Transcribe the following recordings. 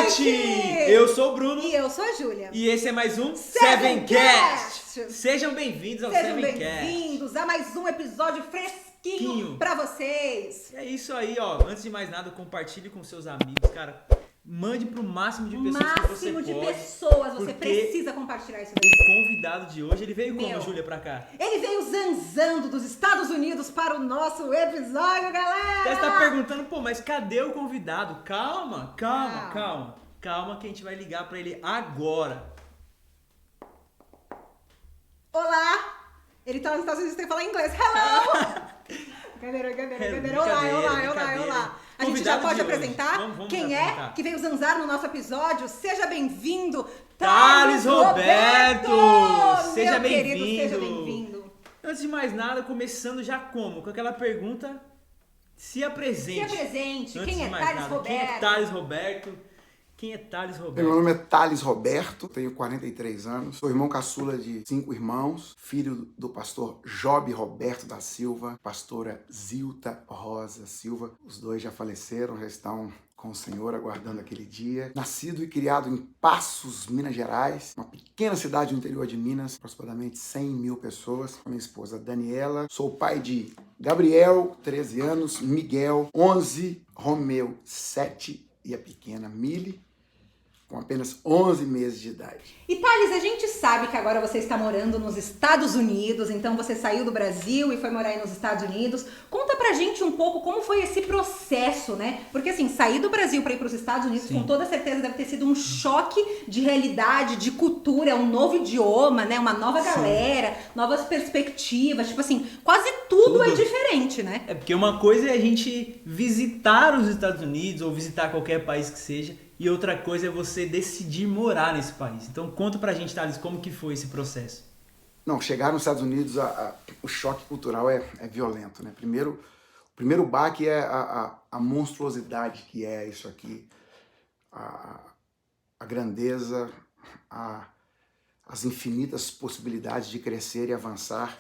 noite! Eu sou o Bruno. E eu sou a Júlia. E esse é mais um Sevencast. Sejam bem-vindos ao Sejam Sevencast. bem-vindos a mais um episódio fresquinho pra vocês. É isso aí, ó. Antes de mais nada, compartilhe com seus amigos, cara. Mande pro máximo de pessoas que você pode. Máximo de pessoas, você precisa compartilhar isso daí. O convidado de hoje, ele veio como, Júlia, pra cá? Ele veio zanzando dos Estados Unidos para o nosso episódio, galera! Você está perguntando, pô, mas cadê o convidado? Calma que a gente vai ligar pra ele agora. Olá! Ele tá nos Estados Unidos, tem que falar inglês. Hello! Brincadeira. Olá. A gente já pode apresentar vamos quem apresentar. É que veio zanzar no nosso episódio. Seja bem-vindo, Thales Roberto! Seja Meu querido, bem-vindo! seja bem-vindo. Antes de mais nada, começando já como? Com aquela pergunta, se apresente. Quem é Thales Roberto? Quem é Thales Roberto? Quem é Thales Roberto? Meu nome é Thales Roberto, tenho 43 anos, sou irmão caçula de 5 irmãos, filho do pastor Job Roberto da Silva, pastora Zilta Rosa Silva. Os dois já faleceram, já estão com o Senhor aguardando aquele dia. Nascido e criado em Passos, Minas Gerais, uma pequena cidade no interior de Minas, aproximadamente 100 mil pessoas, com minha esposa Daniela. Sou pai de Gabriel, 13 anos, Miguel, 11, Romeu, 7 e a pequena Mili, com apenas 11 meses de idade. E Thales, a gente sabe que agora você está morando nos Estados Unidos, então você saiu do Brasil e foi morar aí nos Estados Unidos. Conta pra gente um pouco como foi esse processo, né? Porque assim, sair do Brasil para ir para os Estados Unidos, com toda certeza deve ter sido um choque de realidade, de cultura, um novo idioma, né? Uma nova galera, novas perspectivas, tipo assim, quase tudo é diferente, né? É porque uma coisa é a gente visitar os Estados Unidos ou visitar qualquer país que seja, e outra coisa é você decidir morar nesse país. Então conta pra gente, Thales, como que foi esse processo? Não, chegar nos Estados Unidos, o choque cultural é violento, né? O primeiro baque é a monstruosidade que é isso aqui, a grandeza, as infinitas possibilidades de crescer e avançar.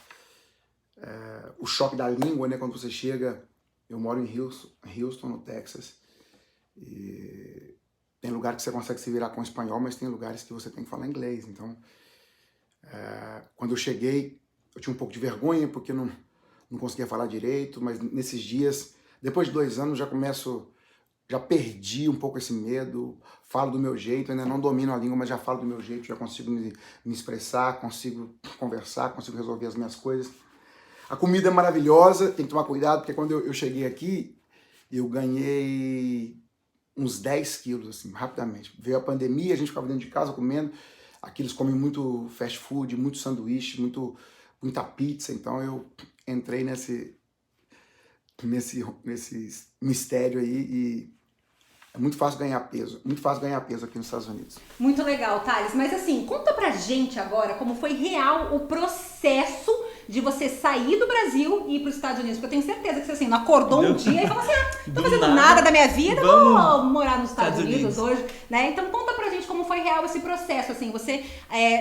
O choque da língua, né? Quando você chega, eu moro em Houston, no Texas, e tem lugar que você consegue se virar com espanhol, mas tem lugares que você tem que falar inglês. Então, quando eu cheguei, eu tinha um pouco de vergonha, porque não conseguia falar direito, mas nesses dias, depois de 2 anos, já perdi um pouco esse medo, falo do meu jeito, ainda não domino a língua, mas já falo do meu jeito, já consigo me expressar, consigo conversar, consigo resolver as minhas coisas. A comida é maravilhosa, tem que tomar cuidado, porque quando eu cheguei aqui, eu ganhei uns 10 quilos, assim, rapidamente. Veio a pandemia, a gente ficava dentro de casa comendo. Aqui eles comem muito fast food, muito sanduíche, muita pizza. Então eu entrei nesse mistério aí e é muito fácil ganhar peso. Muito fácil ganhar peso aqui nos Estados Unidos. Muito legal, Thales. Mas assim, conta pra gente agora como foi real o processo de você sair do Brasil e ir para os Estados Unidos. Porque eu tenho certeza que você assim, não acordou um dia e falou assim, não tô fazendo nada da minha vida, vou morar nos Estados Unidos hoje, né? Então conta pra gente como foi real esse processo, assim, você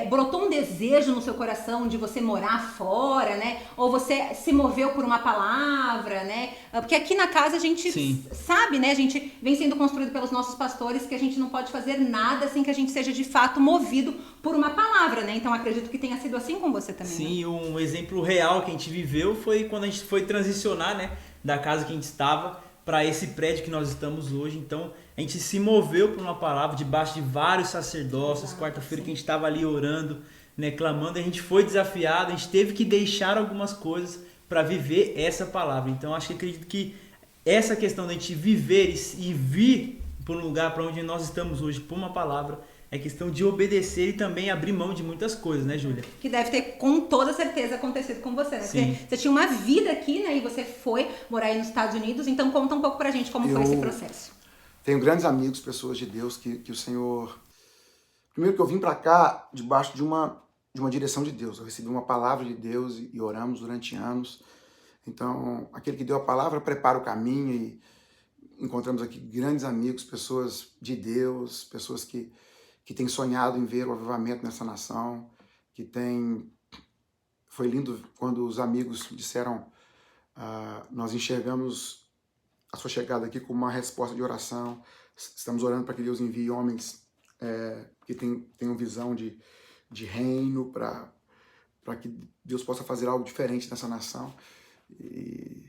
brotou um desejo no seu coração de você morar fora, né? Ou você se moveu por uma palavra, né? Porque aqui na casa a gente sabe, né? A gente vem sendo construído pelos nossos pastores que a gente não pode fazer nada sem que a gente seja de fato movido por uma palavra, né? Então acredito que tenha sido assim com você também. Sim, né? Um exemplo real que a gente viveu foi quando a gente foi transicionar, né, da casa que a gente estava para esse prédio que nós estamos hoje. Então a gente se moveu por uma palavra debaixo de vários sacerdócios. Quarta-feira que a gente estava ali orando, né, clamando, a gente foi desafiado, a gente teve que deixar algumas coisas para viver essa palavra. Então acho que acredito que essa questão da gente viver e vir para um lugar para onde nós estamos hoje por uma palavra é questão de obedecer e também abrir mão de muitas coisas, né, Júlia? Que deve ter, com toda certeza, acontecido com você, né? Sim. Você tinha uma vida aqui, né? E você foi morar aí nos Estados Unidos. Então, conta um pouco pra gente como foi esse processo. Tenho grandes amigos, pessoas de Deus, que o Senhor... Primeiro que eu vim pra cá debaixo de uma direção de Deus. Eu recebi uma palavra de Deus e oramos durante anos. Então, aquele que deu a palavra prepara o caminho e encontramos aqui grandes amigos, pessoas de Deus, pessoas que têm sonhado em ver o avivamento nessa nação, Foi lindo quando os amigos disseram, nós enxergamos a sua chegada aqui como uma resposta de oração, Estamos orando para que Deus envie homens que tenham visão de reino, para que Deus possa fazer algo diferente nessa nação. E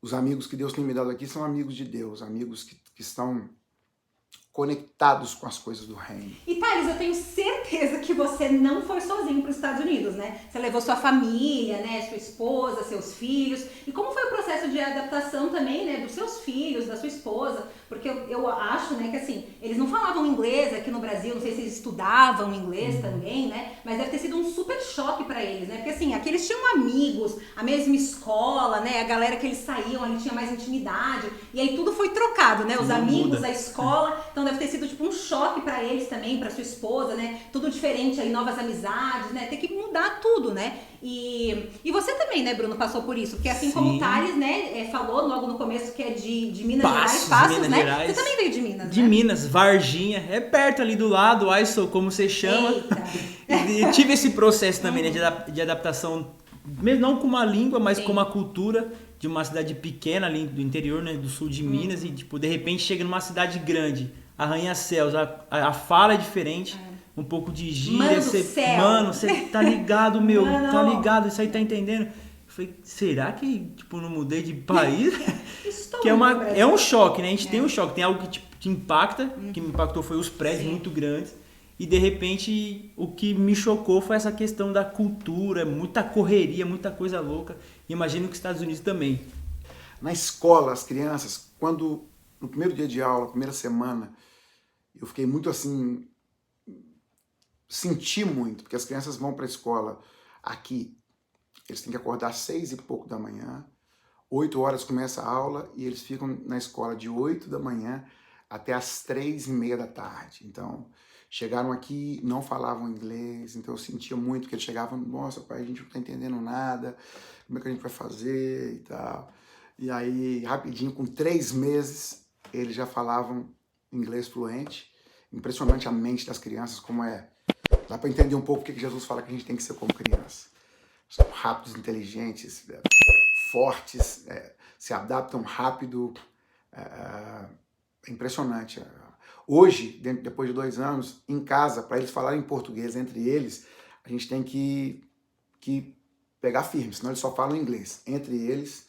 os amigos que Deus tem me dado aqui são amigos de Deus, amigos que estão conectados com as coisas do reino. E Thales, eu tenho certeza que você não foi sozinho para os Estados Unidos, né? Você levou sua família, né? Sua esposa, seus filhos. E como foi o processo de adaptação também, né? Dos seus filhos, da sua esposa? Porque eu acho, né, que assim, eles não falavam inglês aqui no Brasil, não sei se eles estudavam inglês também, né? Mas deve ter sido um super choque para eles, né? Porque assim, aqui eles tinham amigos, a mesma escola, né? A galera que eles saíam ali tinha mais intimidade. E aí tudo foi trocado, né? Os amigos, a escola. Então deve ter sido tipo um choque para eles também, para sua esposa, né? Tudo diferente aí, novas amizades, né? Ter que mudar tudo, né? E você também, né, Bruno, passou por isso. Porque assim como o Thales, né, falou logo no começo que é de Minas Gerais, Passos, Minas né? Gerais. Você também veio de Minas, De né? Minas, Varginha, é perto ali do lado, Aisou, como você chama. E tive esse processo também, né, de adaptação, mesmo não com uma língua, mas com uma cultura de uma cidade pequena ali do interior, né, do sul de Minas, e tipo, de repente chega numa cidade grande, arranha-céus, a fala é diferente, um pouco de gíria, mano, você tá ligado, meu, tá ligado, isso aí tá entendendo? Eu falei, será que tipo, não mudei de país? Que é um choque, né? A gente tem um choque, tem algo que te impacta, o que me impactou foi os prédios muito grandes, e de repente o que me chocou foi essa questão da cultura, muita correria, muita coisa louca, e imagino que os Estados Unidos também. Na escola, as crianças, no primeiro dia de aula, primeira semana, eu fiquei muito assim, senti muito, porque as crianças vão para a escola aqui, eles têm que acordar 6 e pouco da manhã, 8 horas começa a aula e eles ficam na escola de 8 da manhã até as 3:30 da tarde. Então, chegaram aqui, não falavam inglês, então eu sentia muito que eles chegavam, nossa, pai, a gente não tá entendendo nada, como é que a gente vai fazer e tal. E aí, rapidinho, com 3 meses, eles já falavam inglês fluente. Impressionante a mente das crianças, como é. Dá para entender um pouco o que Jesus fala que a gente tem que ser como criança. São rápidos, inteligentes, fortes, se adaptam rápido. É impressionante. Hoje, depois de 2 anos, em casa, para eles falarem português entre eles, a gente tem que pegar firme, senão eles só falam inglês. Entre eles,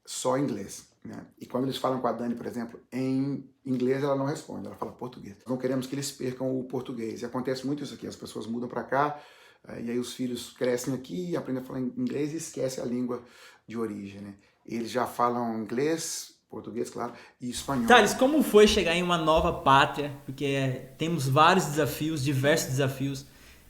só inglês. Né? E quando eles falam com a Dani, por exemplo, em inglês ela não responde, ela fala português. Não queremos que eles percam o português. E acontece muito isso aqui, as pessoas mudam para cá, e aí os filhos crescem aqui, aprendem a falar inglês e esquecem a língua de origem. Né? Eles já falam inglês, português, claro, e espanhol. Thales, como foi chegar em uma nova pátria? Porque temos vários desafios, diversos desafios.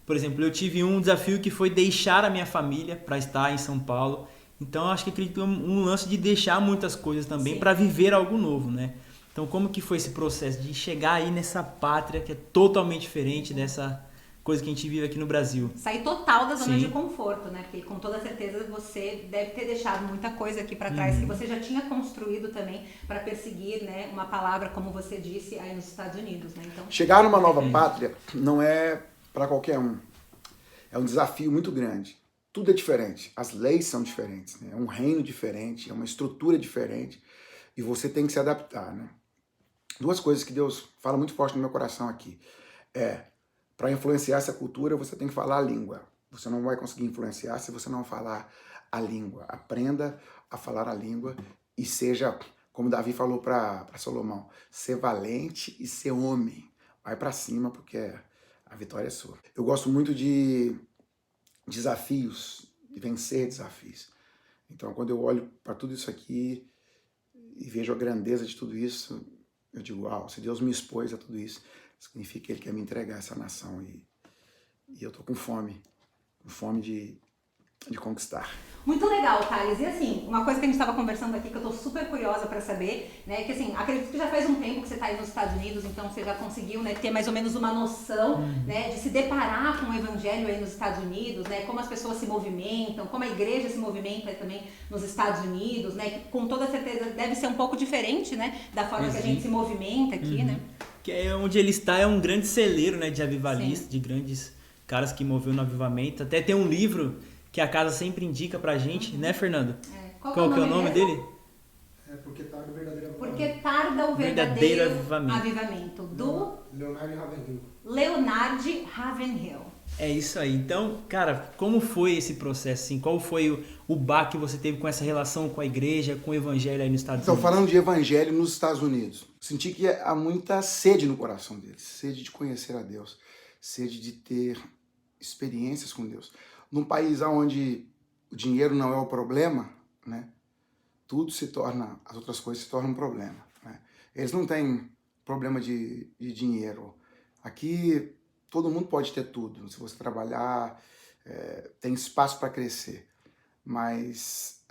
Por exemplo, eu tive um desafio que foi deixar a minha família para estar em São Paulo. Então, eu acho que acredito um lance de deixar muitas coisas também para viver algo novo, né? Então, como que foi esse processo de chegar aí nessa pátria que é totalmente diferente dessa coisa que a gente vive aqui no Brasil? Sair total da zona de conforto, né? Porque com toda certeza você deve ter deixado muita coisa aqui para trás que você já tinha construído também para perseguir, né, uma palavra, como você disse, aí nos Estados Unidos, né? Então, chegar numa nova pátria não é para qualquer um. É um desafio muito grande. Tudo é diferente, as leis são diferentes, né? É um reino diferente, é uma estrutura diferente e você tem que se adaptar, né? 2 coisas que Deus fala muito forte no meu coração aqui. Para influenciar essa cultura, você tem que falar a língua. Você não vai conseguir influenciar se você não falar a língua. Aprenda a falar a língua e seja, como Davi falou para Salomão, ser valente e ser homem. Vai para cima porque a vitória é sua. Eu gosto muito de desafios, de vencer desafios. Então, quando eu olho para tudo isso aqui e vejo a grandeza de tudo isso, eu digo, uau, se Deus me expôs a tudo isso, significa que Ele quer me entregar essa nação e eu tô com fome de conquistar. muito legal, Thales. E assim, uma coisa que a gente estava conversando aqui que eu tô super curiosa para saber, né, que assim, acredito que já faz um tempo que você tá aí nos Estados Unidos, então você já conseguiu, né, ter mais ou menos uma noção, né, de se deparar com o evangelho aí nos Estados Unidos, né, como as pessoas se movimentam, como a igreja se movimenta aí também nos Estados Unidos, né, que com toda certeza deve ser um pouco diferente, né, da forma que a gente se movimenta aqui, né. Que é onde ele está, é um grande celeiro, né, de avivalistas, de grandes caras que moveram no avivamento. Até tem um livro que a casa sempre indica pra gente, né, Fernando? Qual que é o nome mesmo? dele? Porque tarde verdadeira Porque Porque tarda o verdadeiro avivamento. Do Leonard Ravenhill. É isso aí. Então, cara, como foi esse processo? Assim? Qual foi o baque que você teve com essa relação com a igreja, com o evangelho aí nos Estados Unidos? Então, falando de evangelho nos Estados Unidos, senti que há muita sede no coração deles. Sede de conhecer a Deus. Sede de ter experiências com Deus. Num país onde o dinheiro não é o problema, né? Tudo se torna, as outras coisas se tornam um problema, né? Eles não têm problema de dinheiro. Aqui todo mundo pode ter tudo. Se você trabalhar, tem espaço para crescer. Mas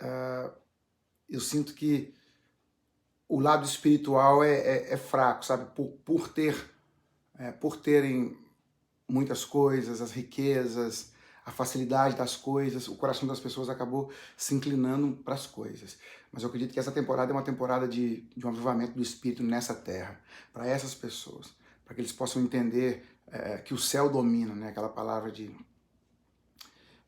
eu sinto que o lado espiritual é fraco, sabe? Por terem muitas coisas, as riquezas, a facilidade das coisas, o coração das pessoas acabou se inclinando para as coisas. Mas eu acredito que essa temporada é uma temporada de um avivamento do Espírito nessa terra, para essas pessoas, para que eles possam entender que o céu domina, né? Aquela palavra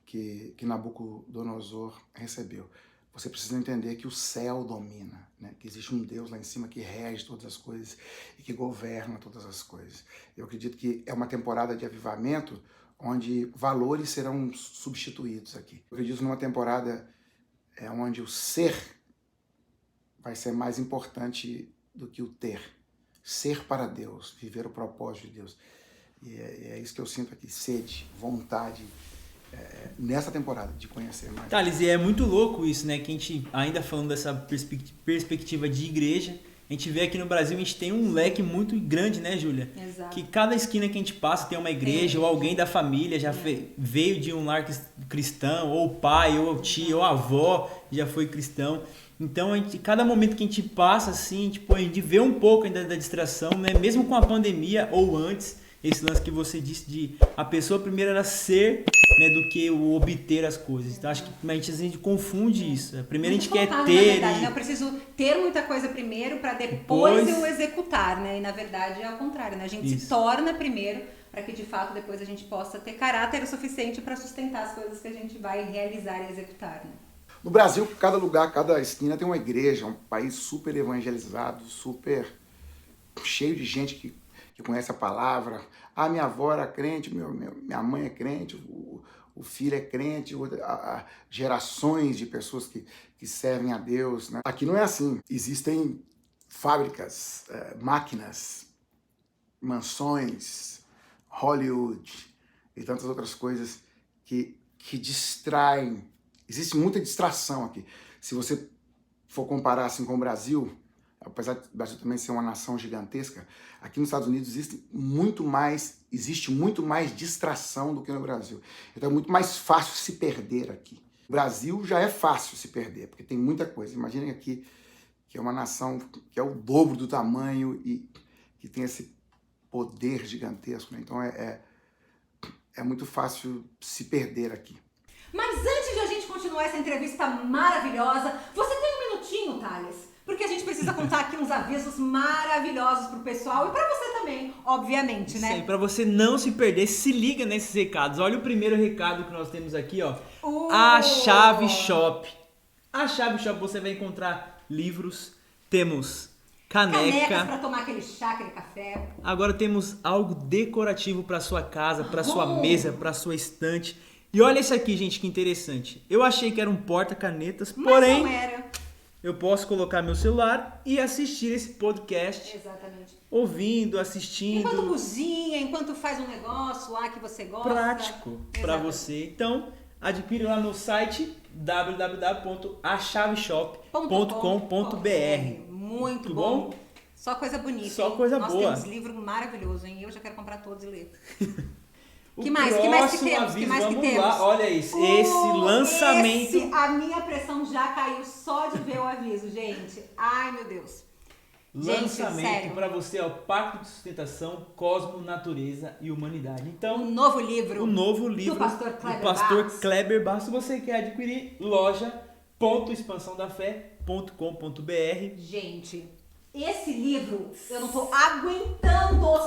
que Nabucodonosor recebeu. Você precisa entender que o céu domina, né? Que existe um Deus lá em cima que rege todas as coisas e que governa todas as coisas. Eu acredito que é uma temporada de avivamento onde valores serão substituídos aqui. Eu acredito numa temporada onde o ser vai ser mais importante do que o ter. Ser para Deus, viver o propósito de Deus. E é isso que eu sinto aqui, sede, vontade, nessa temporada, de conhecer mais. Thales, e é muito louco isso, né? Que a gente, ainda falando dessa perspectiva de igreja, a gente vê aqui no Brasil, a gente tem um leque muito grande, né, Júlia? Exato. Que cada esquina que a gente passa tem uma igreja, ou alguém da família já veio de um lar cristão, ou o pai, ou o tio, ou a avó já foi cristão. Então, cada momento que a gente passa, assim, tipo, a gente vê um pouco ainda da distração, né? Mesmo com a pandemia ou antes, esse lance que você disse de a pessoa primeiro era ser, né, do que o obter as coisas. Então, acho que a gente confunde isso. Primeiro a gente quer ter. Na verdade, né? Eu preciso ter muita coisa primeiro para depois eu executar, né? E na verdade é ao contrário, né? A gente se torna primeiro para que de fato depois a gente possa ter caráter o suficiente para sustentar as coisas que a gente vai realizar e executar, né? No Brasil, cada lugar, cada esquina tem uma igreja, um país super evangelizado, super cheio de gente que conhece a palavra. Ah, minha avó era crente, minha mãe é crente, o filho é crente, gerações de pessoas que servem a Deus, né? Aqui não é assim. Existem fábricas, máquinas, mansões, Hollywood e tantas outras coisas que distraem. Existe muita distração aqui. Se você for comparar assim com o Brasil, apesar do Brasil também ser uma nação gigantesca, aqui nos Estados Unidos existe muito mais distração do que no Brasil. Então é muito mais fácil se perder aqui. O Brasil já é fácil se perder, porque tem muita coisa. Imaginem aqui que é uma nação que é o dobro do tamanho e que tem esse poder gigantesco, né? Então é muito fácil se perder aqui. Mas antes de a gente continuar essa entrevista maravilhosa, você tem um minutinho, Thales? Porque a gente precisa contar aqui uns avisos maravilhosos pro pessoal e pra você também, obviamente, né? Sim, pra você não se perder, se liga nesses recados. Olha o primeiro recado que nós temos aqui, ó. A Chave Shop. A Chave Shop você vai encontrar livros, temos canecas pra tomar aquele chá, aquele café. Agora temos algo decorativo pra sua casa, pra sua mesa, pra sua estante. E olha isso aqui, gente, que interessante. Eu achei que era um porta-canetas, porém não era. Eu posso colocar meu celular e assistir esse podcast. Exatamente. Ouvindo, assistindo. Enquanto cozinha, enquanto faz um negócio lá que você gosta. Prático para você. Então, adquire lá no site www.achaveshop.com.br. Muito bom. Só coisa bonita. Só coisa boa. Nós temos livro maravilhoso, hein? Eu já quero comprar todos e ler. Que mais que temos? Lá. Olha isso, esse lançamento. A minha pressão já caiu só de ver o aviso, gente. Ai, meu Deus. Lançamento para você, ó, Pacto de Sustentação, Cosmo, Natureza e Humanidade. Então, o novo livro do Pastor Kleber Barros. Se você quer adquirir, loja.expansãodafé.com.br. Gente, esse livro, eu não tô aguentando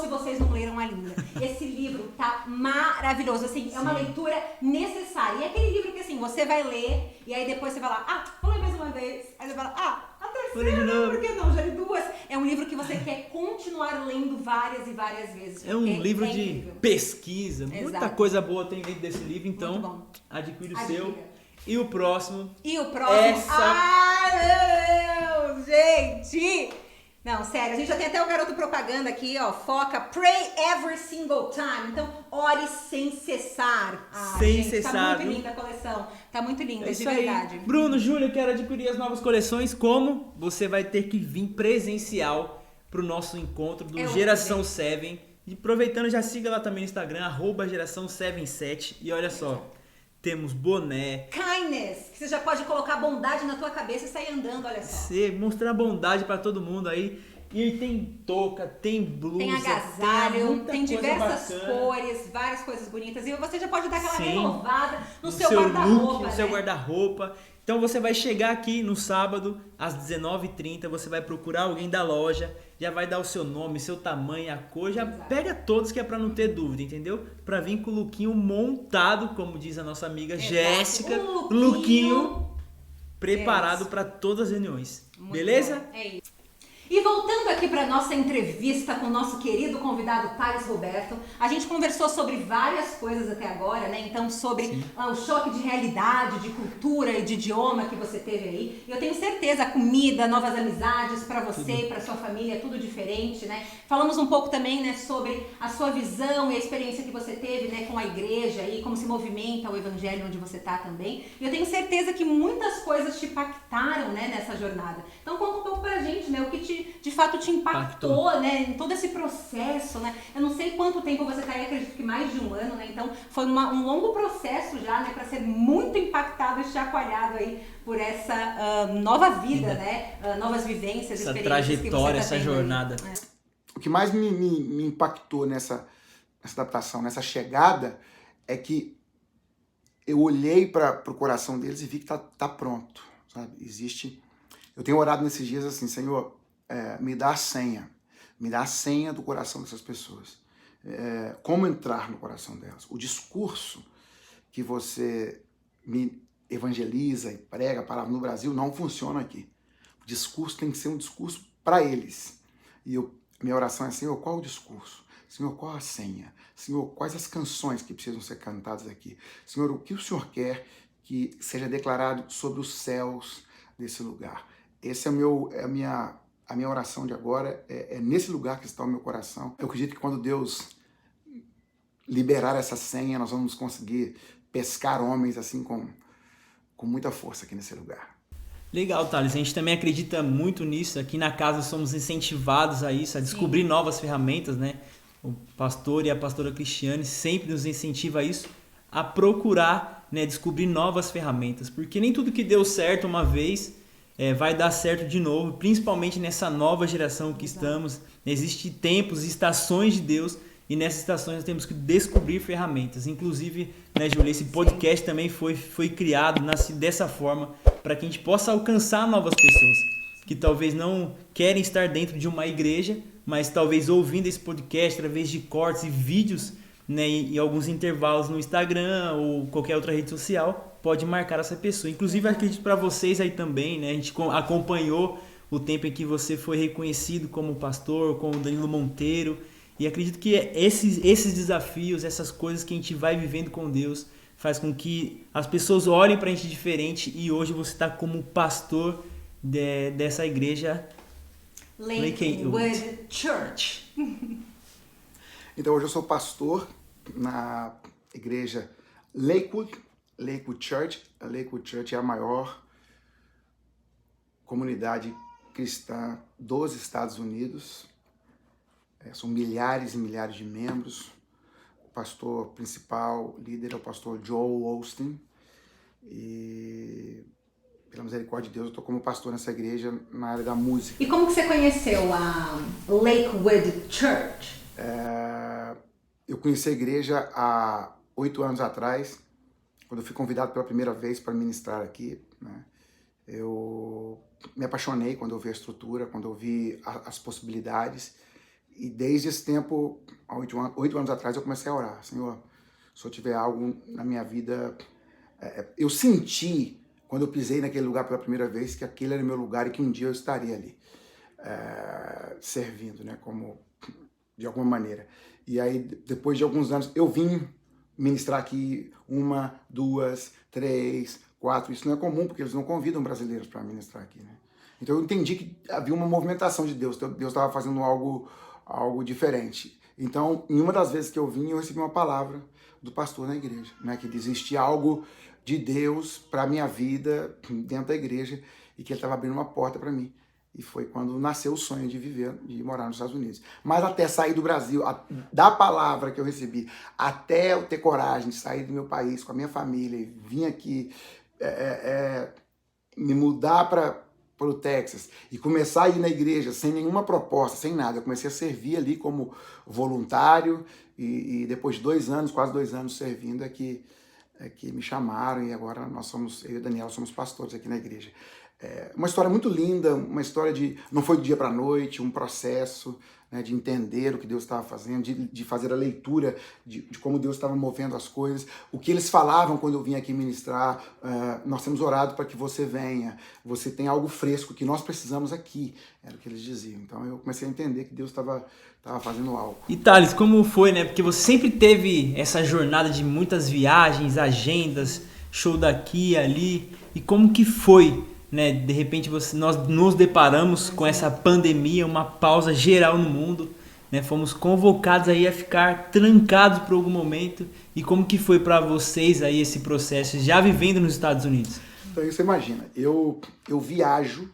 se vocês não leram ainda. Esse livro tá maravilhoso, assim, é uma leitura necessária. E é aquele livro que, assim, você vai ler e aí depois você vai lá, vou ler mais uma vez. Aí você vai lá, a Vou ler de novo. Por que não? Já li 2. É um livro que você quer continuar lendo várias e várias vezes. É um livro de incrível. pesquisa, muita Exato. coisa boa tem dentro desse livro, Muito então bom. adquire o Adquira. seu. E o próximo? E o próximo... Essa- Ai, meu Deus, gente! Não, sério, a gente já tem até o garoto propaganda aqui, ó. Foca, pray every single time. Então, ore sem cessar. Sem gente, cessar, Tá muito viu? linda a coleção. Tá muito linda, É de isso aí. verdade. Bruno, Júlia, eu quero adquirir as novas coleções. Como? Você vai ter que vir presencial pro nosso encontro do É o Geração que 7. E aproveitando, já siga lá também no Instagram, @geração77. E olha só, temos boné, Kindness, que você já pode colocar bondade na tua cabeça e sair andando, olha só. você mostrar bondade pra todo mundo aí. E tem touca, tem blusa, Tem agasalho, muita tem coisa diversas bacana. cores, várias coisas bonitas. E você já pode dar aquela Sim. renovada no No seu look, guarda-roupa, no seu né? guarda-roupa. Então você vai chegar aqui no sábado, às 19h30, você vai procurar alguém da loja, já vai dar o seu nome, seu tamanho, a cor, já Exato. pega todos que é pra não ter dúvida, entendeu? Pra vir com o lookinho montado, como diz a nossa amiga Exato. Jéssica, Um lookinho preparado Isso. pra todas as reuniões. Muito Beleza? bom, é isso. E voltando aqui para nossa entrevista com o nosso querido convidado Thales Roberto, a gente conversou sobre várias coisas até agora, né? Então, sobre o choque de realidade, de cultura e de idioma que você teve aí. E eu tenho certeza, a comida, novas amizades para você, para sua família, tudo diferente, né? Falamos um pouco também, né, sobre a sua visão e a experiência que você teve, né, com a igreja e como se movimenta o evangelho onde você tá também. E eu tenho certeza que muitas coisas te impactaram, né, nessa jornada. Então, conta um pouco pra gente, né, o que de fato te impactou, né, em todo esse processo, né? Eu não sei quanto tempo você tá aí, acredito que mais de um ano, né? Então, foi um longo processo já, né, para ser muito impactado e chacoalhado aí por essa nova vida, né? Novas vivências, Essa experiências que você trajetória, tá essa tendo jornada. aí. O que mais me impactou nessa adaptação, nessa chegada, é que eu olhei para o coração deles e vi que tá pronto, sabe? Eu tenho orado nesses dias assim, Senhor, me dá a senha do coração dessas pessoas. Como entrar no coração delas? O discurso que você me evangeliza e prega a palavra no Brasil não funciona aqui. O discurso tem que ser um discurso para eles. E minha oração é, Senhor, qual o discurso? Senhor, qual a senha? Senhor, quais as canções que precisam ser cantadas aqui? Senhor, o que o Senhor quer que seja declarado sobre os céus desse lugar? Esse é a minha oração de agora, é nesse lugar que está o meu coração. Eu acredito que quando Deus liberar essa senha, nós vamos conseguir pescar homens assim com muita força aqui nesse lugar. Legal, Thales. A gente também acredita muito nisso. Aqui na casa somos incentivados a isso, a descobrir novas ferramentas, né? O pastor e a pastora Cristiane sempre nos incentiva a isso, a procurar, né, descobrir novas ferramentas. Porque nem tudo que deu certo uma vez vai dar certo de novo, principalmente nessa nova geração que estamos. Existem tempos e estações de Deus, e nessas estações nós temos que descobrir ferramentas. Inclusive, né, Júlia, esse podcast também foi criado, nasce dessa forma, para que a gente possa alcançar novas pessoas que talvez não querem estar dentro de uma igreja, mas talvez ouvindo esse podcast através de cortes e vídeos, né, e alguns intervalos no Instagram ou qualquer outra rede social, pode marcar essa pessoa. Inclusive, acredito para vocês aí também, né, a gente acompanhou o tempo em que você foi reconhecido como pastor, como Danilo Monteiro, e acredito que esses desafios, essas coisas que a gente vai vivendo com Deus, faz com que as pessoas olhem para a gente diferente, e hoje você está como pastor dessa igreja Lakewood Church. Então hoje eu sou pastor na igreja Lakewood Church. A Lakewood Church é a maior comunidade cristã dos Estados Unidos. São milhares e milhares de membros. O pastor principal, líder, é o pastor Joel Osteen. E pela misericórdia de Deus, eu estou como pastor nessa igreja na área da música. E como que você conheceu a Lakewood Church? Eu conheci a igreja há 8 anos atrás, quando eu fui convidado pela primeira vez para ministrar aqui, né? Eu me apaixonei quando eu vi a estrutura, quando eu vi as possibilidades. E desde esse tempo, há 8 anos atrás, eu comecei a orar. Senhor, se eu tiver algo na minha vida... Eu senti quando eu pisei naquele lugar pela primeira vez, que aquele era o meu lugar e que um dia eu estaria ali, servindo, né, como, de alguma maneira. E aí, depois de alguns anos, eu vim ministrar aqui 1, 2, 3, 4. Isso não é comum, porque eles não convidam brasileiros para ministrar aqui, né? Então eu entendi que havia uma movimentação de Deus. Deus estava fazendo algo diferente. Então, em uma das vezes que eu vim, eu recebi uma palavra do pastor na igreja, né, que existia algo de Deus para a minha vida dentro da igreja e que ele estava abrindo uma porta para mim. E foi quando nasceu o sonho de viver, de morar nos Estados Unidos. Mas até sair do Brasil, da palavra que eu recebi, até eu ter coragem de sair do meu país com a minha família e vir aqui me mudar para o Texas e começar a ir na igreja sem nenhuma proposta, sem nada. Eu comecei a servir ali como voluntário e depois de 2 anos, quase 2 anos servindo, é que me chamaram e agora eu e o Daniel somos pastores aqui na igreja. Uma história muito linda, uma história não foi do dia para a noite, um processo, né, de entender o que Deus estava fazendo, de fazer a leitura de como Deus estava movendo as coisas, o que eles falavam quando eu vim aqui ministrar. Nós temos orado para que você venha, você tem algo fresco que nós precisamos aqui, era o que eles diziam. Então eu comecei a entender que Deus estava fazendo algo. E Thales, como foi, né? Porque você sempre teve essa jornada de muitas viagens, agendas, show daqui e ali, e como que foi, né? De repente nós nos deparamos com essa pandemia, uma pausa geral no mundo, né? Fomos convocados aí a ficar trancados por algum momento. E como que foi para vocês aí esse processo, já vivendo nos Estados Unidos? Então você imagina, eu viajo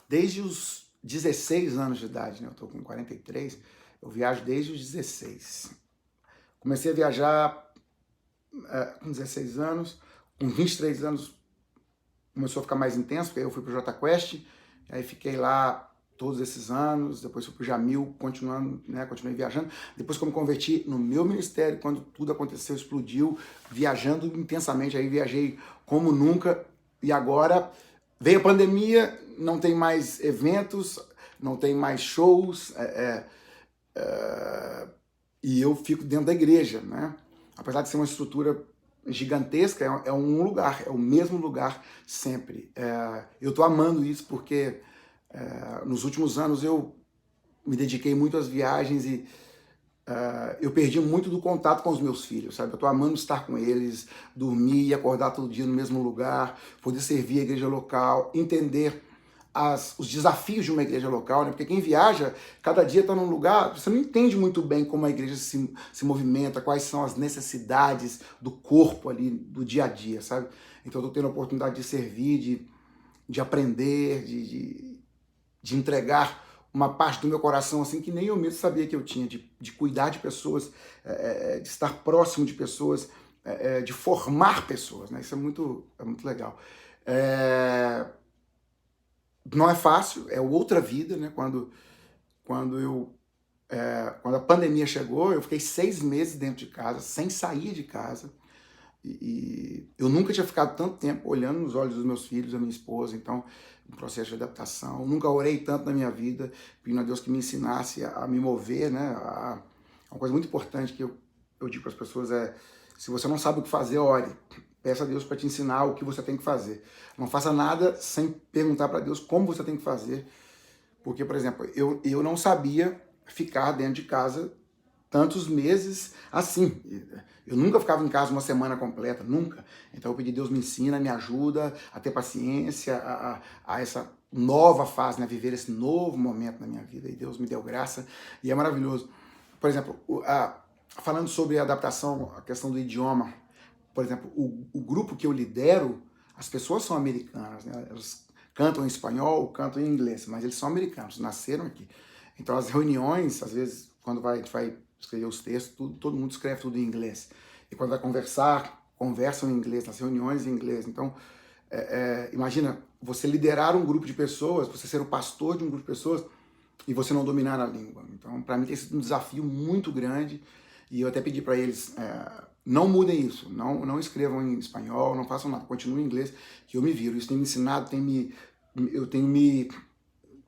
desde os 16 anos de idade, né? Eu tô com 43, eu viajo desde os 16. Comecei a viajar com 16 anos, com 23 anos começou a ficar mais intenso, porque aí eu fui pro Jota Quest, aí fiquei lá todos esses anos, depois fui pro Jamil, continuei viajando. Depois que eu me converti no meu ministério, quando tudo aconteceu, explodiu, viajando intensamente, aí viajei como nunca, e agora veio a pandemia, não tem mais eventos, não tem mais shows, e eu fico dentro da igreja, né? Apesar de ser uma estrutura gigantesca, é um lugar, é o mesmo lugar sempre. Eu tô amando isso porque nos últimos anos eu me dediquei muito às viagens e eu perdi muito do contato com os meus filhos, sabe? Eu tô amando estar com eles, dormir e acordar todo dia no mesmo lugar, poder servir a igreja local, entender os desafios de uma igreja local, né? Porque quem viaja, cada dia está num lugar, você não entende muito bem como a igreja se movimenta, quais são as necessidades do corpo ali, do dia a dia, sabe? Então eu estou tendo a oportunidade de servir, de aprender, de entregar uma parte do meu coração assim que nem eu mesmo sabia que eu tinha, de cuidar de pessoas, de estar próximo de pessoas, de formar pessoas, né? Isso é muito legal. Não é fácil, é outra vida, né? Quando a pandemia chegou, eu fiquei 6 meses dentro de casa, sem sair de casa, e eu nunca tinha ficado tanto tempo olhando nos olhos dos meus filhos, da minha esposa, então, um processo de adaptação. Nunca orei tanto na minha vida, pedindo a Deus que me ensinasse a me mover, né? Uma coisa muito importante que eu digo para as pessoas se você não sabe o que fazer, ore. Peça a Deus para te ensinar o que você tem que fazer. Não faça nada sem perguntar para Deus como você tem que fazer. Porque, por exemplo, eu não sabia ficar dentro de casa tantos meses assim. Eu nunca ficava em casa uma semana completa, nunca. Então eu pedi, Deus me ensina, me ajuda a ter paciência, a essa nova fase, né? Viver esse novo momento na minha vida. E Deus me deu graça e é maravilhoso. Por exemplo, falando sobre a adaptação, a questão do idioma, por exemplo, o grupo que eu lidero, as pessoas são americanas, né? Elas cantam em espanhol, cantam em inglês, mas eles são americanos, nasceram aqui. Então as reuniões, às vezes, quando a gente vai escrever os textos, todo mundo escreve tudo em inglês. E quando vai conversam em inglês, nas reuniões em inglês. Então, imagina, você liderar um grupo de pessoas, você ser o pastor de um grupo de pessoas e você não dominar a língua. Então, para mim tem sido um desafio muito grande e eu até pedi para eles... não mudem isso, não escrevam em espanhol, não façam nada, continuem em inglês, que eu me viro. Isso tem me ensinado, eu tenho me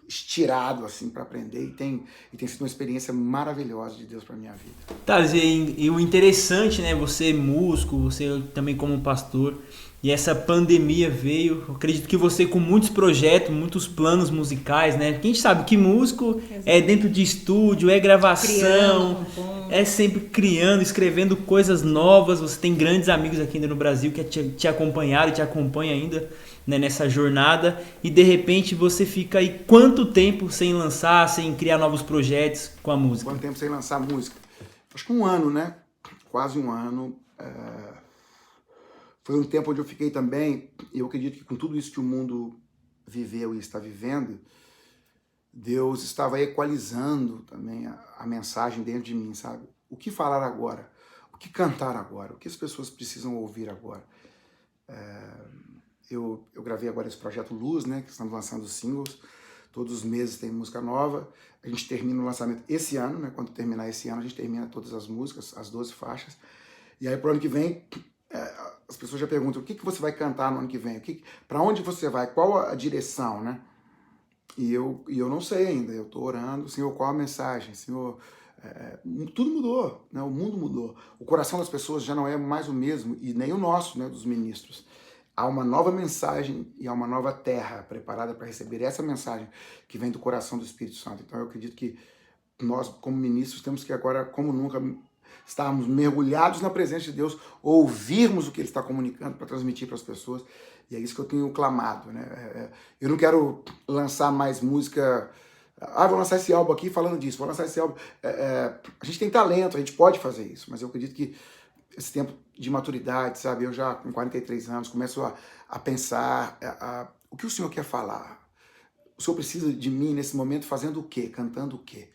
estirado assim para aprender e tem sido uma experiência maravilhosa de Deus para minha vida. Tá, e o interessante, né, você músico, você também como pastor, e essa pandemia veio. Eu acredito que você com muitos projetos, muitos planos musicais, né? Porque a gente sabe que músico é dentro de estúdio, é gravação, é sempre criando, escrevendo coisas novas. Você tem grandes amigos aqui ainda no Brasil que te acompanharam e te acompanham ainda, né, nessa jornada. E de repente você fica aí quanto tempo sem lançar, sem criar novos projetos com a música? Quanto tempo sem lançar música? Acho que 1 ano, né? Quase 1 ano. Foi um tempo onde eu fiquei também, e eu acredito que com tudo isso que o mundo viveu e está vivendo, Deus estava equalizando também a mensagem dentro de mim, sabe? O que falar agora? O que cantar agora? O que as pessoas precisam ouvir agora? Eu gravei agora esse projeto Luz, né? Que estamos lançando os singles. Todos os meses tem música nova. A gente termina o lançamento esse ano, né? Quando terminar esse ano, a gente termina todas as músicas, as 12 faixas. E aí, pro ano que vem, as pessoas já perguntam o que você vai cantar no ano que vem? Para onde você vai? Qual a direção, né? E eu não sei ainda. Eu estou orando. Senhor, qual a mensagem? Senhor, tudo mudou, né? O mundo mudou. O coração das pessoas já não é mais o mesmo, e nem o nosso, né? Dos ministros. Há uma nova mensagem e há uma nova terra preparada para receber essa mensagem que vem do coração do Espírito Santo. Então eu acredito que nós, como ministros, temos que agora, como nunca, estarmos mergulhados na presença de Deus, ouvirmos o que Ele está comunicando para transmitir para as pessoas. E é isso que eu tenho clamado, né? Eu não quero lançar mais música... vou lançar esse álbum aqui falando disso, vou lançar esse álbum... A gente tem talento, a gente pode fazer isso, mas eu acredito que esse tempo de maturidade, sabe? Eu já com 43 anos começo a pensar o que o Senhor quer falar. O Senhor precisa de mim nesse momento fazendo o quê? Cantando o quê?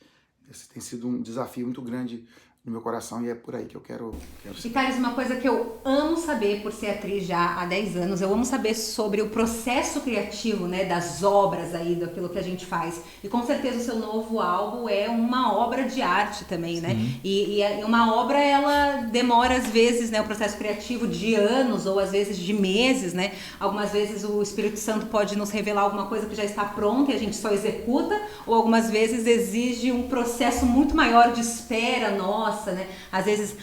Esse tem sido um desafio muito grande no meu coração e é por aí que eu quero E, Thales, uma coisa que eu amo saber, por ser atriz já há 10 anos, eu amo saber sobre o processo criativo, né, das obras aí, daquilo que a gente faz. E com certeza o seu novo álbum é uma obra de arte também, né? E uma obra, ela demora às vezes, né, o processo criativo de anos ou às vezes de meses, né? Algumas vezes o Espírito Santo pode nos revelar alguma coisa que já está pronta e a gente só executa, ou algumas vezes exige um processo muito maior de espera nossa, né? Às vezes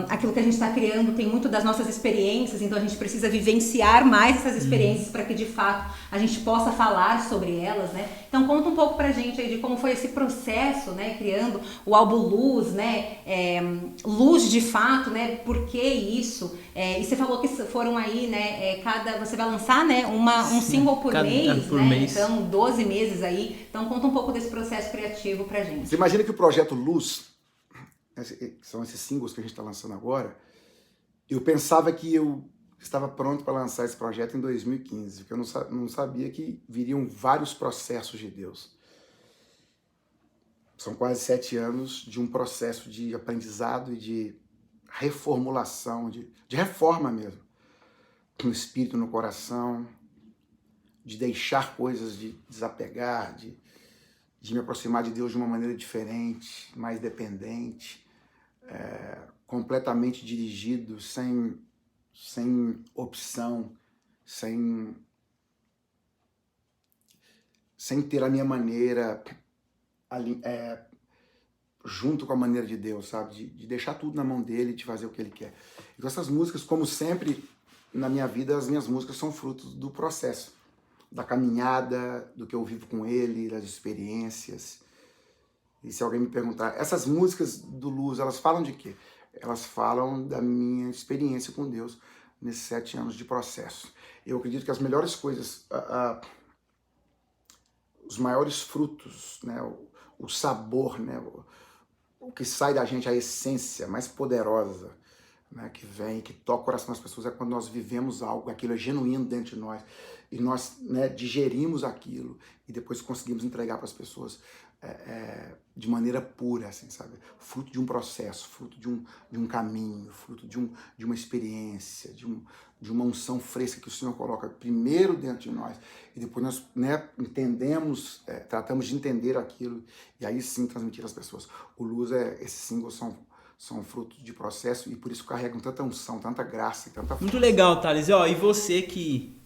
aquilo que a gente está criando tem muito das nossas experiências, então a gente precisa vivenciar mais essas experiências para que de fato a gente possa falar sobre elas, né? Então conta um pouco pra gente aí de como foi esse processo, né? Criando o álbum Luz, né? Luz de fato, né? Por que isso? E você falou que foram aí, né? Você vai lançar, né? Um single por mês, por né? mês. Então 12 meses aí. Então conta um pouco desse processo criativo pra gente. Você imagina que o projeto Luz, são esses singles que a gente está lançando agora, eu pensava que eu estava pronto para lançar esse projeto em 2015, porque eu não sabia que viriam vários processos de Deus. São quase 7 anos de um processo de aprendizado e de reformulação, de reforma mesmo, no espírito, no coração, de deixar coisas, de desapegar, de me aproximar de Deus de uma maneira diferente, mais dependente, completamente dirigido, sem opção, sem ter a minha maneira junto com a maneira de Deus, sabe? De deixar tudo na mão dele e de fazer o que ele quer. Então essas músicas, como sempre na minha vida, as minhas músicas são frutos do processo, da caminhada, do que eu vivo com ele, das experiências. E se alguém me perguntar, essas músicas do Luz, elas falam de quê? Elas falam da minha experiência com Deus nesses 7 anos de processo. Eu acredito que as melhores coisas, os maiores frutos, né, o sabor, né, o que sai da gente, a essência mais poderosa, né, que vem, que toca o coração das pessoas, é quando nós vivemos algo, aquilo é genuíno dentro de nós, e nós, né, digerimos aquilo e depois conseguimos entregar para as pessoas de maneira pura, assim, sabe? Fruto de um processo, fruto de um caminho, fruto de uma experiência, de uma unção fresca que o Senhor coloca primeiro dentro de nós e depois nós, né, entendemos, tratamos de entender aquilo e aí sim transmitir às pessoas. O Luz, esses singles são frutos de processo e por isso carregam tanta unção, tanta graça e tanta força. Muito legal, Thales. E você que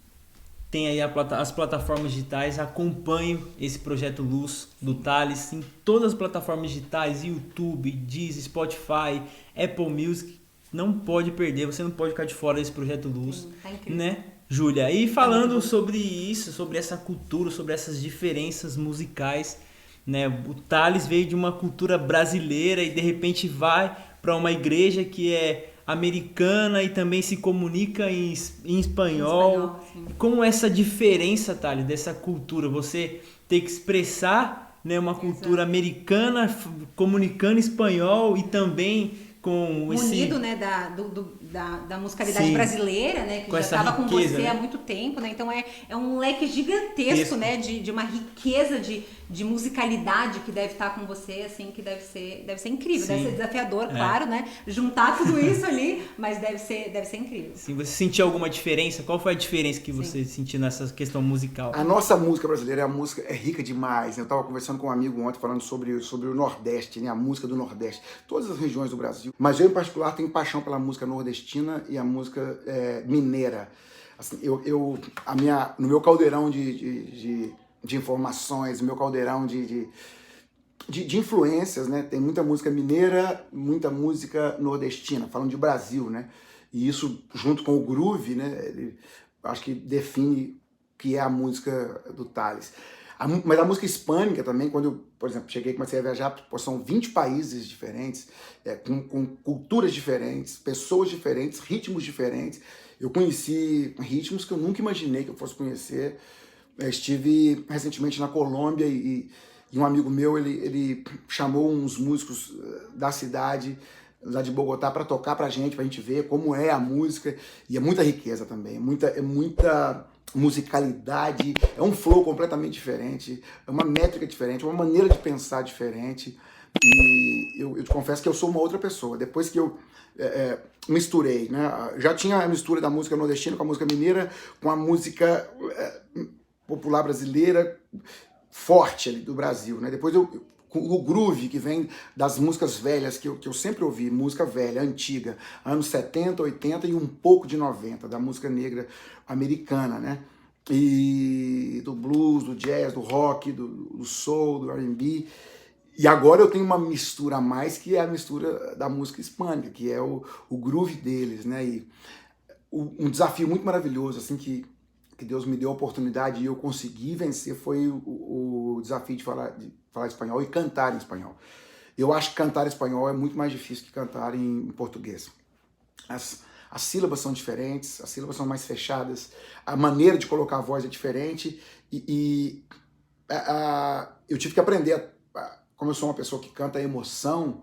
tem aí as plataformas digitais, acompanhe esse projeto Luz do Thales em todas as plataformas digitais, YouTube, Deezer, Spotify, Apple Music. não pode perder, você não pode ficar de fora desse Projeto Luz. Sim, tá incrível. Né, Júlia? E falando sobre isso, sobre essa cultura, sobre essas diferenças musicais, né? O Thales veio de uma cultura brasileira e de repente vai para uma igreja que é americana e também se comunica em espanhol. Como essa diferença, Thales, dessa cultura, você tem que expressar, né, uma cultura americana comunicando em espanhol e também com unido, né, da musicalidade brasileira, né, que já estava com você, né, há muito tempo, né, então é um leque gigantesco, né, de uma riqueza de musicalidade que deve estar com você, assim, que deve ser incrível, deve ser desafiador, claro, né, juntar tudo isso ali, mas deve ser incrível. Sim, você sentiu alguma diferença? Qual foi a diferença que você sentiu nessa questão musical? A nossa música brasileira, é rica demais, né? Eu estava conversando com um amigo ontem falando sobre o Nordeste, né, a música do Nordeste, todas as regiões do Brasil, mas eu em particular tenho paixão pela música nordestina e a música mineira. Assim, no meu caldeirão de informações, no meu caldeirão de influências, né? Tem muita música mineira, muita música nordestina, falando de Brasil, né? E isso, junto com o groove, né? Acho que define o que é a música do Thales. Mas a música hispânica também, quando eu, por exemplo, cheguei e comecei a viajar, são 20 países diferentes, com culturas diferentes, pessoas diferentes, ritmos diferentes. Eu conheci ritmos que eu nunca imaginei que eu fosse conhecer. Estive recentemente na Colômbia e um amigo meu, ele chamou uns músicos da cidade, lá de Bogotá, para tocar pra gente ver como é a música. E é muita riqueza também, é muita musicalidade, é um flow completamente diferente, é uma métrica diferente, uma maneira de pensar diferente. E eu te confesso que eu sou uma outra pessoa. Depois que eu misturei, né? Já tinha a mistura da música nordestina com a música mineira, com a música popular brasileira forte ali do Brasil, né? Depois o groove que vem das músicas velhas que eu sempre ouvi, música velha, antiga, anos 70, 80 e um pouco de 90, da música negra americana, né? E do blues, do jazz, do rock, do soul, do R&B. E agora eu tenho uma mistura a mais, que é a mistura da música hispânica, que é o groove deles, né? E um desafio muito maravilhoso, assim, que Deus me deu a oportunidade e eu consegui vencer, foi o desafio de falar espanhol e cantar em espanhol. Eu acho que cantar em espanhol é muito mais difícil que cantar em português. As sílabas são diferentes, as sílabas são mais fechadas, a maneira de colocar a voz é diferente eu tive que aprender, como eu sou uma pessoa que canta a emoção,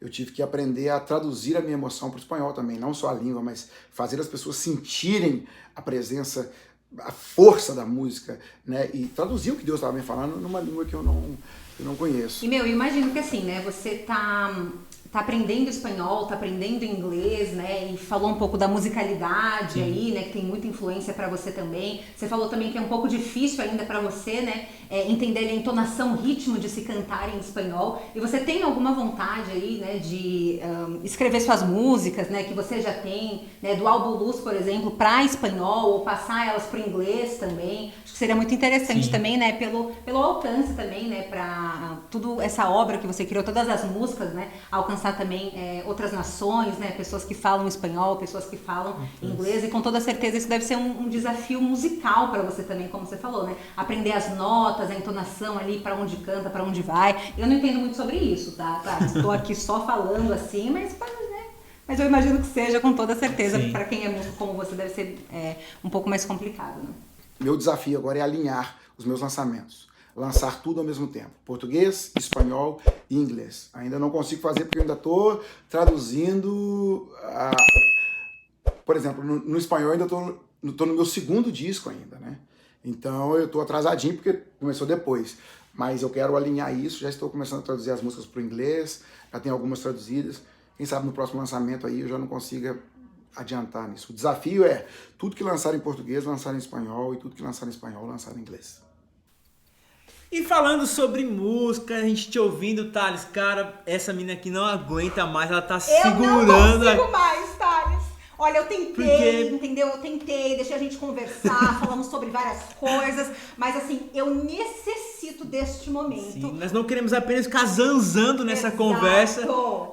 eu tive que aprender a traduzir a minha emoção para o espanhol também, não só a língua, mas fazer as pessoas sentirem a presença, a força da música, né? E traduzir o que Deus estava me falando numa língua que eu não conheço. E eu imagino que assim, né, você tá aprendendo espanhol, tá aprendendo inglês, né, e falou um pouco da musicalidade aí, né, que tem muita influência para você também. Você falou também que é um pouco difícil ainda para você, né, entender a entonação, o ritmo de se cantar em espanhol. E você tem alguma vontade aí, né, de escrever suas músicas, né, que você já tem, né, do álbum Luz, por exemplo, para espanhol ou passar elas para inglês também? Acho que seria muito interessante também, né, pelo alcance também, né, para tudo essa obra que você criou, todas as músicas, né, alcançar também outras nações, né, pessoas que falam espanhol, pessoas que falam inglês, e com toda certeza isso deve ser um desafio musical para você também, como você falou, né, aprender as notas, a entonação ali, para onde canta, para onde vai. Eu não entendo muito sobre isso, tá? Estou aqui só falando assim, mas eu imagino que seja com toda certeza, para quem é músico como você, deve ser um pouco mais complicado, né? Meu desafio agora é alinhar os meus lançamentos. Lançar tudo ao mesmo tempo. Português, espanhol e inglês. Ainda não consigo fazer porque eu ainda estou traduzindo... Por exemplo, no espanhol ainda estou no meu segundo disco ainda, né? Então eu estou atrasadinho porque começou depois. Mas eu quero alinhar isso, já estou começando a traduzir as músicas para o inglês, já tenho algumas traduzidas. Quem sabe no próximo lançamento aí eu já não consiga adiantar nisso. O desafio é tudo que lançar em português, lançar em espanhol, e tudo que lançar em espanhol, lançar em inglês. E falando sobre música, a gente te ouvindo, Thales, cara, essa menina aqui não aguenta mais, ela tá segurando... Eu não consigo mais, Thales. Olha, eu tentei, entendeu? Eu tentei, deixei a gente conversar, falamos sobre várias coisas, mas assim, eu necessito deste momento. Sim, nós não queremos apenas ficar zanzando nessa conversa.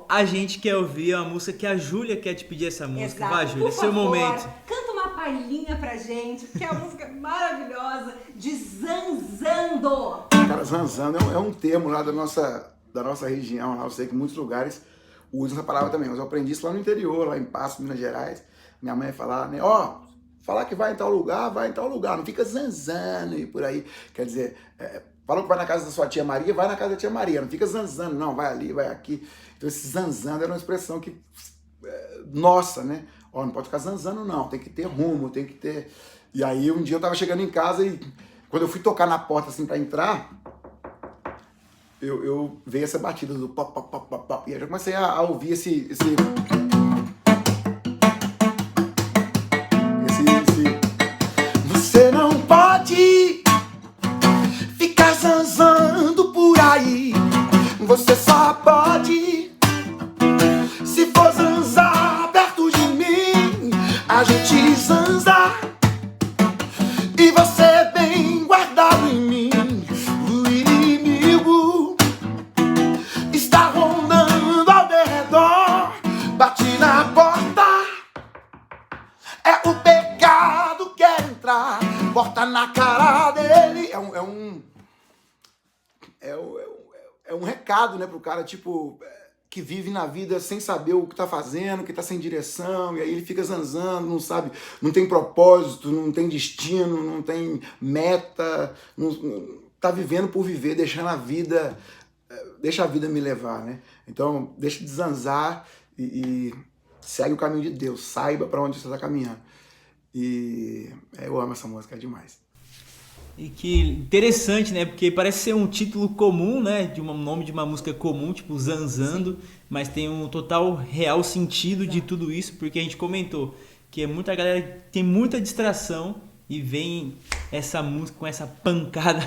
A gente quer ouvir a música que a Júlia quer te pedir essa música. Vai, Júlia, é seu momento. Canta uma palhinha pra gente, porque a música é maravilhosa, de Zanzando. Cara, zanzando é um termo lá da nossa região, lá eu sei que muitos lugares usam essa palavra também, mas eu aprendi isso lá no interior, lá em Passo, Minas Gerais. Minha mãe ia falar, né, falar que vai em tal lugar, não fica zanzando e por aí. Quer dizer, falou que vai na casa da sua tia Maria, vai na casa da tia Maria, não fica zanzando, não, vai ali, vai aqui. Então esse zanzando era uma expressão que, nossa, né, não pode ficar zanzando não, tem que ter rumo, tem que ter... E aí um dia eu tava chegando em casa e quando eu fui tocar na porta assim pra entrar, eu veio essa batida do pop, pop, pop, pop, pop, e aí eu comecei a ouvir esse Você não pode ficar zanzando por aí, você só pode se for zanzar perto de mim, a gente zanza e você bem guardado em mim. O inimigo está rondando ao redor, bate na porta, é o pecado quer entrar, porta na cara dele. É um recado, né, pro cara, tipo, que vive na vida sem saber o que tá fazendo, que tá sem direção, e aí ele fica zanzando, não sabe, não tem propósito, não tem destino, não tem meta, tá vivendo por viver, deixa a vida me levar, né? Então, deixa de zanzar e segue o caminho de Deus, saiba para onde você está caminhando. E eu amo essa música, é demais. E que interessante, né? Porque parece ser um título comum, né? De um nome de uma música comum, tipo Zanzando, mas tem um total real sentido de tudo isso, porque a gente comentou que muita galera tem muita distração e vem essa música com essa pancada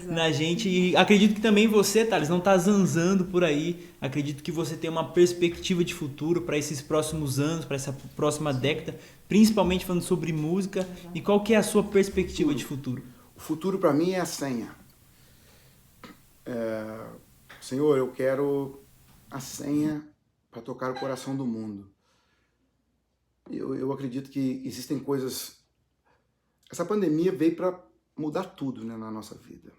na gente. E acredito que também você, Thales, não tá zanzando por aí. Acredito que você tem uma perspectiva de futuro para esses próximos anos, para essa próxima década, principalmente falando sobre música. E qual que é a sua perspectiva de futuro? O futuro para mim é a senha. Senhor, eu quero a senha para tocar o coração do mundo. Eu acredito que existem coisas... Essa pandemia veio para mudar tudo, né, na nossa vida.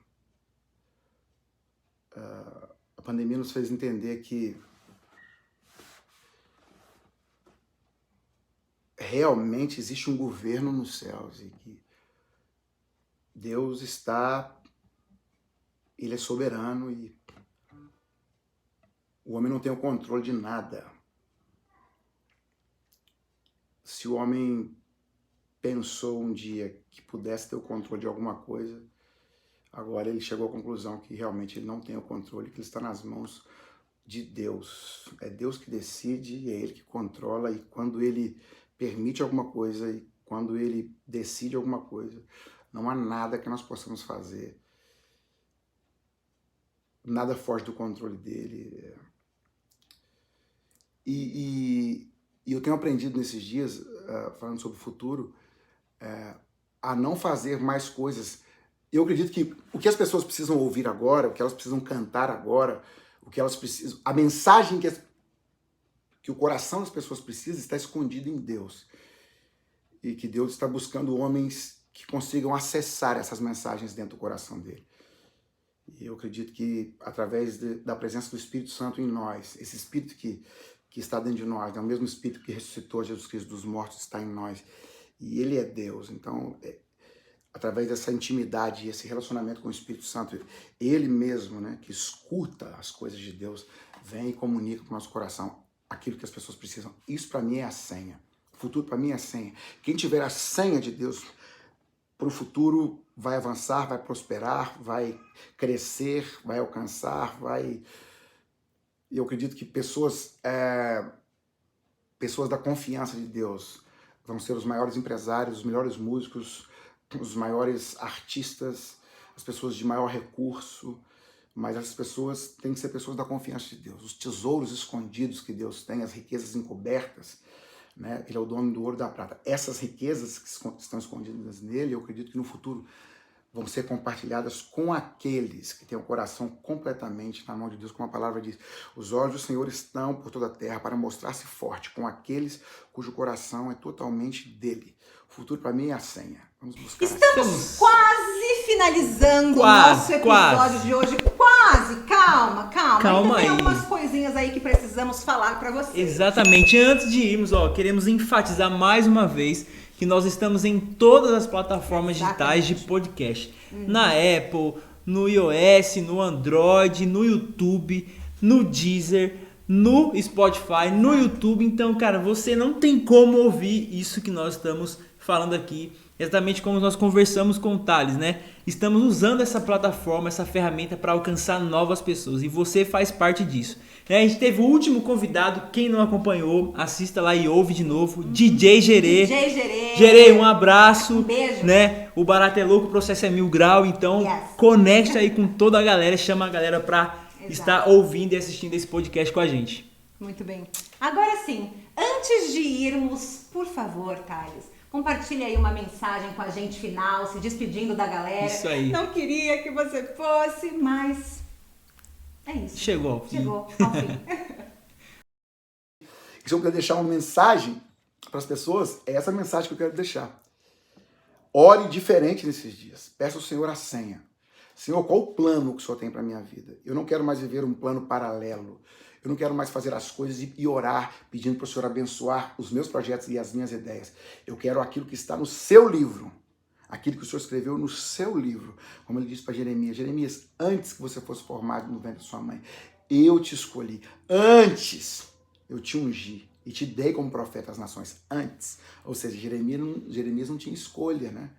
A pandemia nos fez entender que realmente existe um governo nos céus e que Deus Ele é soberano e o homem não tem o controle de nada. Se o homem pensou um dia que pudesse ter o controle de alguma coisa, agora ele chegou à conclusão que realmente ele não tem o controle, que ele está nas mãos de Deus. É Deus que decide, é Ele que controla, e quando Ele permite alguma coisa e quando Ele decide alguma coisa, não há nada que nós possamos fazer. Nada foge do controle dele. E eu tenho aprendido nesses dias, falando sobre o futuro, a não fazer mais coisas. Eu acredito que o que as pessoas precisam ouvir agora, o que elas precisam cantar agora, o que elas precisam, a mensagem que o coração das pessoas precisa está escondido em Deus. E que Deus está buscando homens que consigam acessar essas mensagens dentro do coração dele. E eu acredito que através da presença do Espírito Santo em nós, esse Espírito que está dentro de nós, é o mesmo Espírito que ressuscitou Jesus Cristo dos mortos, está em nós. E Ele é Deus. Então, através dessa intimidade e esse relacionamento com o Espírito Santo, Ele mesmo, né, que escuta as coisas de Deus, vem e comunica com o nosso coração aquilo que as pessoas precisam. Isso para mim é a senha. O futuro para mim é a senha. Quem tiver a senha de Deus para o futuro vai avançar, vai prosperar, vai crescer, vai alcançar, vai... E eu acredito que pessoas da confiança de Deus vão ser os maiores empresários, os melhores músicos, os maiores artistas, as pessoas de maior recurso, mas essas pessoas têm que ser pessoas da confiança de Deus. Os tesouros escondidos que Deus tem, as riquezas encobertas, né? Ele é o dono do ouro e da prata. Essas riquezas que estão escondidas nele, eu acredito que no futuro vão ser compartilhadas com aqueles que têm o coração completamente na mão de Deus, como a palavra diz. Os olhos do Senhor estão por toda a terra para mostrar-se forte com aqueles cujo coração é totalmente dele. O futuro para mim é a senha. Vamos buscar. Estamos quase finalizando o nosso episódio de hoje. Quase, calma. Ainda tem algumas coisinhas aí que precisamos falar para vocês. Exatamente. Antes de irmos, queremos enfatizar mais uma vez que nós estamos em todas as plataformas digitais de podcast. Na Apple, no iOS, no Android, no YouTube, no Deezer, no Spotify, no YouTube. Então, cara, você não tem como ouvir isso que nós estamos falando aqui. Exatamente como nós conversamos com o Thales, né? Estamos usando essa plataforma, essa ferramenta para alcançar novas pessoas e você faz parte disso. A gente teve o último convidado, quem não acompanhou, assista lá e ouve de novo, DJ Gerê. Gerê, um abraço. Um beijo. Né? O barato é louco, o processo é 1000 graus, então conecte aí com toda a galera, chama a galera para estar ouvindo e assistindo esse podcast com a gente. Muito bem. Agora sim, antes de irmos, por favor, Thales, compartilhe aí uma mensagem com a gente final, se despedindo da galera. Isso aí. Não queria que você fosse, mas é isso. Chegou ao fim. E se eu puder deixar uma mensagem para as pessoas, é essa mensagem que eu quero deixar. Ore diferente nesses dias. Peça ao Senhor a senha. Senhor, qual o plano que o Senhor tem para a minha vida? Eu não quero mais viver um plano paralelo. Eu não quero mais fazer as coisas e orar pedindo para o Senhor abençoar os meus projetos e as minhas ideias. Eu quero aquilo que está no seu livro. Aquilo que o Senhor escreveu no seu livro. Como ele disse para Jeremias. Jeremias, antes que você fosse formado no ventre de sua mãe, eu te escolhi. Antes eu te ungi e te dei como profeta às nações. Antes. Ou seja, Jeremias não tinha escolha, né?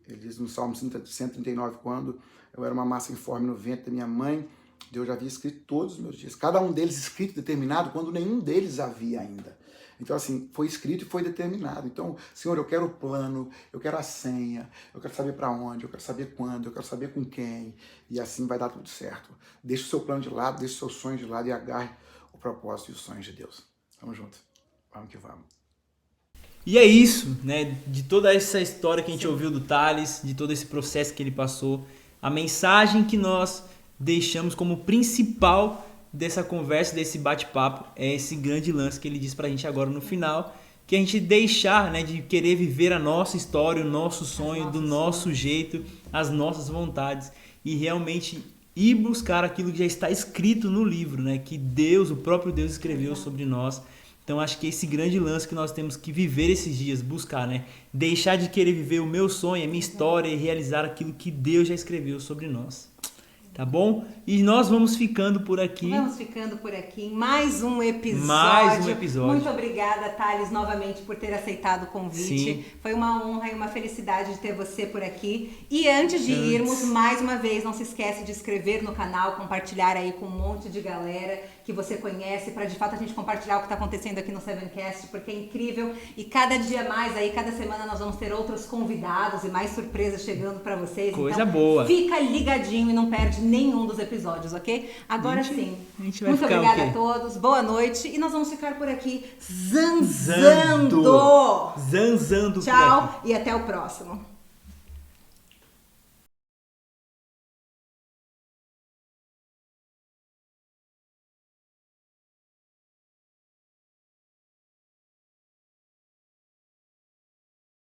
Ele diz no Salmo 139, quando eu era uma massa informe no ventre da minha mãe, Deus já havia escrito todos os meus dias. Cada um deles escrito e determinado quando nenhum deles havia ainda. Então, assim, foi escrito e foi determinado. Então, Senhor, eu quero o plano, eu quero a senha, eu quero saber para onde, eu quero saber quando, eu quero saber com quem. E assim vai dar tudo certo. Deixe o seu plano de lado, deixe o seu sonho de lado e agarre o propósito e os sonhos de Deus. Vamos junto. Vamos que vamos. E é isso, né? De toda essa história que a gente ouviu do Thales, de todo esse processo que ele passou, a mensagem que nós deixamos como principal dessa conversa, desse bate-papo, é esse grande lance que ele diz pra gente agora no final, que a gente deixar, né, de querer viver a nossa história, o nosso sonho, do nosso jeito, as nossas vontades, e realmente ir buscar aquilo que já está escrito no livro, né, que Deus, o próprio Deus escreveu sobre nós. Então acho que esse grande lance que nós temos que viver esses dias, buscar, né, deixar de querer viver o meu sonho, a minha história e realizar aquilo que Deus já escreveu sobre nós. Tá bom? E nós vamos ficando por aqui. Vamos ficando por aqui em mais um episódio. Muito obrigada, Thales, novamente por ter aceitado o convite. Sim. Foi uma honra e uma felicidade de ter você por aqui. E antes de irmos, mais uma vez, não se esquece de se inscrever no canal, compartilhar aí com um monte de galera que você conhece, para de fato a gente compartilhar o que está acontecendo aqui no Sevencast, porque é incrível. E cada dia mais aí, cada semana nós vamos ter outros convidados e mais surpresas chegando para vocês. Coisa então, boa. Fica ligadinho e não perde nenhum dos episódios, ok? Agora sim. A gente vai muito ficar obrigada a todos. Boa noite. E nós vamos ficar por aqui zanzando. Zanzando. Tchau e até o próximo.